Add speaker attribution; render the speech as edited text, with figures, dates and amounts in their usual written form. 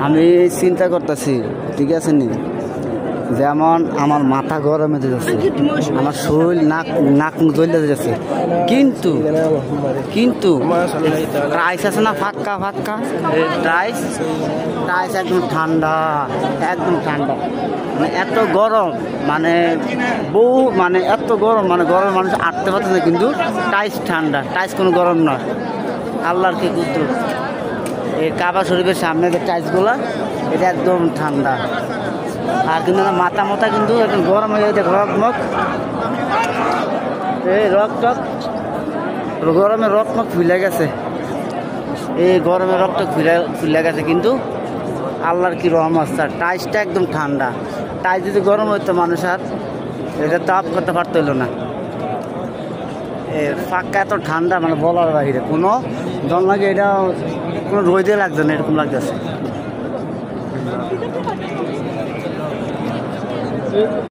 Speaker 1: আমি চিন্তা করতেছি, ঠিক আছে নি, যেমন আমার মাথা গরমে যাচ্ছে, আমার শরীর নাক জ্বলে যাচ্ছে, কিন্তু কিন্তু টাইস আছে না, ফাঁকা ফাঁকা টাইস একদম ঠান্ডা, একদম ঠান্ডা। মানে এত গরম, মানে মানে এত গরম, মানে গরম মানুষ আটতে পারছে না, কিন্তু টাইস ঠান্ডা, টাইস কোনো গরম নয়। আল্লাহর কি কুদরত। এই কাবা শরীফের সামনে যে টাইসগুলা, এটা একদম ঠান্ডা। আর কিন্তু মাথা কিন্তু একদম গরম হয়ে যায়, রকমক এই রক গরমে রকমক ফুলে গেছে, এই গরমে রক্ত ফুলে গেছে। কিন্তু আল্লাহর কি রহমত, টাইসটা একদম ঠান্ডা। টাইস যদি গরম হইতো মানুষ আর এটা তাপ করতে পারতো না। ফাঁকা এত ঠান্ডা, মানে বলার বাহিরে, কোনো জল লাগে, এটা কোনো রোদে লাগছে না, এরকম লাগতেছে।